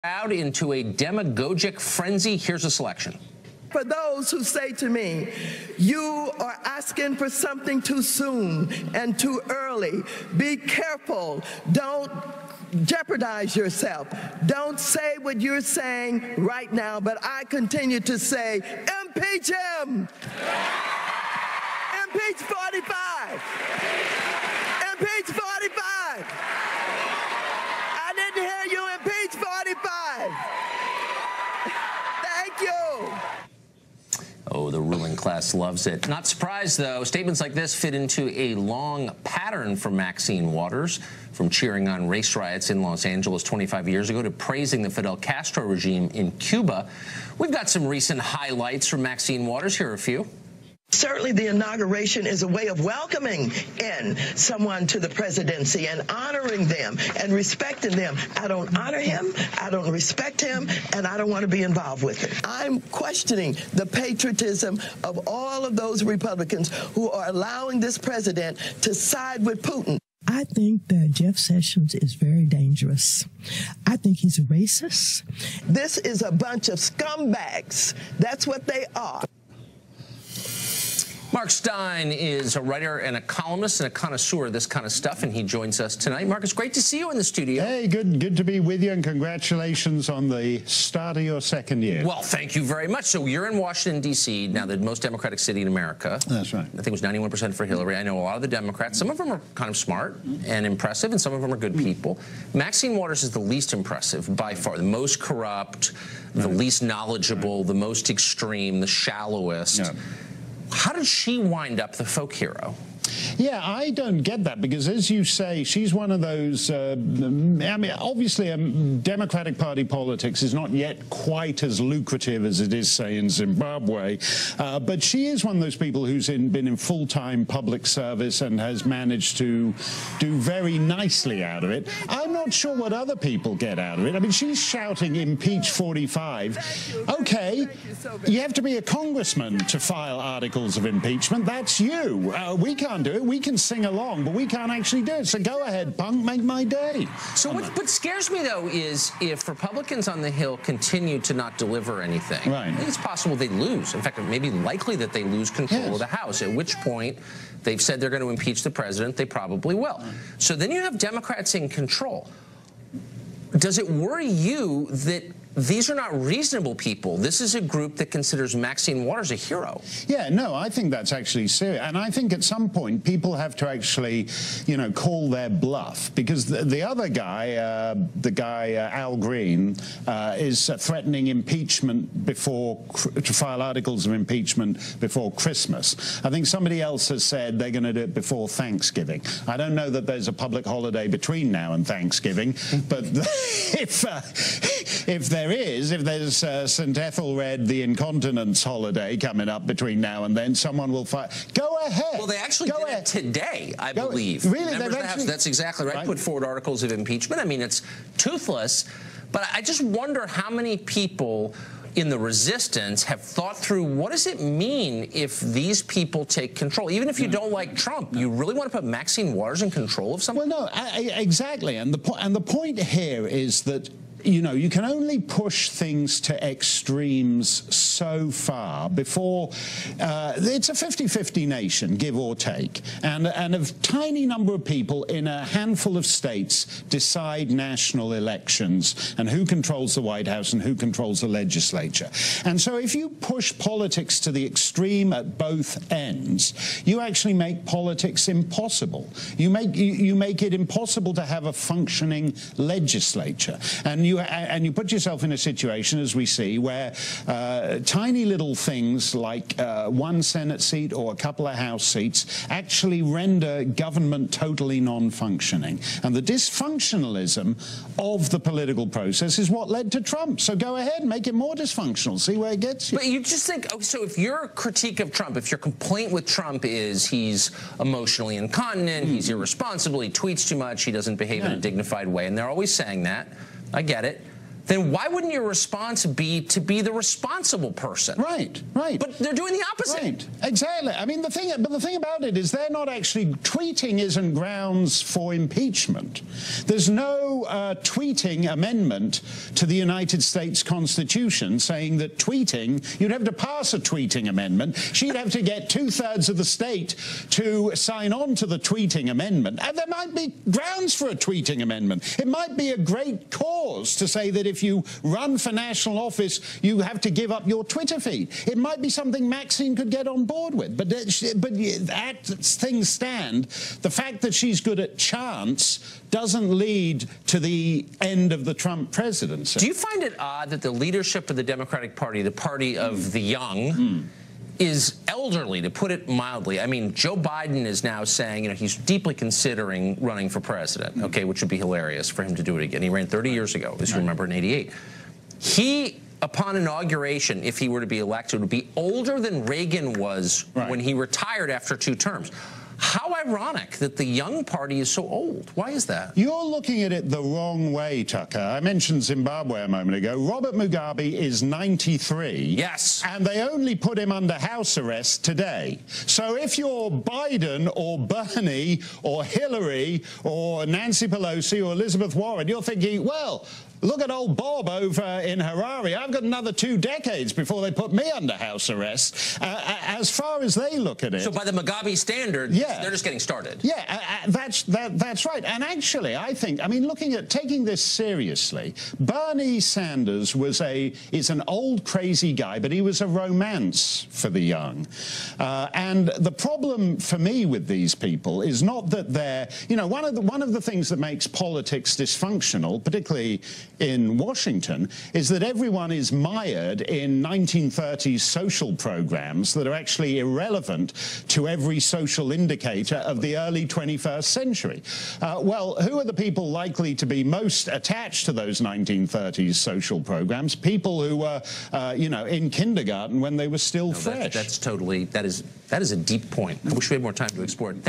Out into a demagogic frenzy. Here's a selection. For those who say to me, you are asking for something too soon and too early, be careful. Don't jeopardize yourself. Don't say what you're saying right now, but I continue to say, impeach him. Impeach 45. Impeach 45. I didn't hear you impeach 45. Thank you. Oh, the ruling class loves it. Not surprised, though. Statements like this fit into a long pattern for Maxine Waters, from cheering on race riots in Los Angeles 25 years ago to praising the Fidel Castro regime in Cuba. We've got some recent highlights from Maxine Waters. Here are a few. Certainly the inauguration is a way of welcoming in someone to the presidency and honoring them and respecting them. I don't honor him, I don't respect him, and I don't want to be involved with it. I'm questioning the patriotism of all of those Republicans who are allowing this president to side with Putin. I think that Jeff Sessions is very dangerous. I think he's a racist. This is a bunch of scumbags. That's what they are. Mark Stein is a writer and a columnist and a connoisseur of this kind of stuff, and he joins us tonight. Mark, it's great to see you in the studio. Hey, good to be with you, and congratulations on the start of your second year. Well, thank you very much. So you're in Washington, D.C., now the most Democratic city in America. That's right. I think it was 91% for Hillary. I know a lot of the Democrats. Some of them are kind of smart and impressive, and some of them are good people. Maxine Waters is the least impressive by far, the most corrupt, the least knowledgeable, the most extreme, the shallowest. Yeah. How did she wind up the folk hero? Yeah, I don't get that, because, as you say, she's one of those, I mean, obviously Democratic Party politics is not yet quite as lucrative as it is, say, in Zimbabwe, but she is one of those people who's been in full-time public service and has managed to do very nicely out of it. I'm not sure what other people get out of it. I mean, she's shouting impeach 45. Okay, you have to be a congressman to file articles of impeachment. That's you. We can't do it. We can sing along, but we can't actually do it. So go ahead, punk, make my day. So what scares me, though, is if Republicans on the Hill continue to not deliver anything, right, I think it's possible they lose. In fact, it may be likely that they lose control of the House, at which point they've said they're going to impeach the president. They probably will. So then you have Democrats in control. Does it worry you that these are not reasonable people? This is a group that considers Maxine Waters a hero. Yeah, no, I think that's actually serious. And I think at some point people have to actually, you know, call their bluff, because the other guy, Al Green, is threatening impeachment to file articles of impeachment before Christmas. I think somebody else has said they're going to do it before Thanksgiving. I don't know that there's a public holiday between now and Thanksgiving, but if there's St. Ethelred the Incontinence holiday coming up between now and then, someone will fight. Go ahead. Well, they actually did it today, I believe. Really? That's exactly right. Put forward articles of impeachment. I mean, it's toothless, but I just wonder how many people in the resistance have thought through, what does it mean if these people take control? Even if you don't like Trump, you really want to put Maxine Waters in control of something? Well, no, exactly. And the point here is that, you know, you can only push things to extremes so far before it's a 50-50 nation, give or take, and a tiny number of people in a handful of states decide national elections and who controls the White House and who controls the legislature. And so if you push politics to the extreme at both ends, you actually make politics impossible. You make it impossible to have a functioning legislature, and you put yourself in a situation, as we see, where tiny little things like one Senate seat or a couple of House seats actually render government totally non-functioning. And the dysfunctionalism of the political process is what led to Trump. So go ahead, make it more dysfunctional, see where it gets you. But you just think, so if your critique of Trump, if your complaint with Trump is he's emotionally incontinent, he's irresponsible, he tweets too much, he doesn't behave in a dignified way, and they're always saying that, I get it. then why wouldn't your response be to be the responsible person? Right, right. But they're doing the opposite. Right, exactly. I mean, the thing about it is they're not actually, tweeting isn't grounds for impeachment. There's no tweeting amendment to the United States Constitution saying that tweeting, you'd have to pass a tweeting amendment. She'd have to get 2/3 of the state to sign on to the tweeting amendment. And there might be grounds for a tweeting amendment. It might be a great cause to say that if you run for national office, you have to give up your Twitter feed. It might be something Maxine could get on board with. But as things stand, the fact that she's good at chance doesn't lead to the end of the Trump presidency. Do you find it odd that the leadership of the Democratic Party, the party of the young, is elderly, to put it mildly? I mean, Joe Biden is now saying, he's deeply considering running for president, okay, which would be hilarious for him to do it again. He ran 30 years ago, as you remember, in '88. He, upon inauguration, if he were to be elected, would be older than Reagan was when he retired after 2 terms. How ironic that the young party is so old. Why is that? You're looking at it the wrong way, Tucker. I mentioned Zimbabwe a moment ago. Robert Mugabe is 93. Yes. And they only put him under house arrest today. So if you're Biden or Bernie or Hillary or Nancy Pelosi or Elizabeth Warren, you're thinking, well, look at old Bob over in Harare. I've got another 2 decades before they put me under house arrest. As far as they look at it. So by the Mugabe standard, they're just getting started. Yeah, that's right. And actually, I think, taking this seriously, Bernie Sanders is an old crazy guy, but he was a romance for the young. And the problem for me with these people is not that they're, one of the things that makes politics dysfunctional, particularly in Washington, is that everyone is mired in 1930s social programs that are actually irrelevant to every social indicator of the early 21st century. Well, who are the people likely to be most attached to those 1930s social programs? People who were, in kindergarten when they were still fresh. That is a deep point. I wish we had more time to explore it.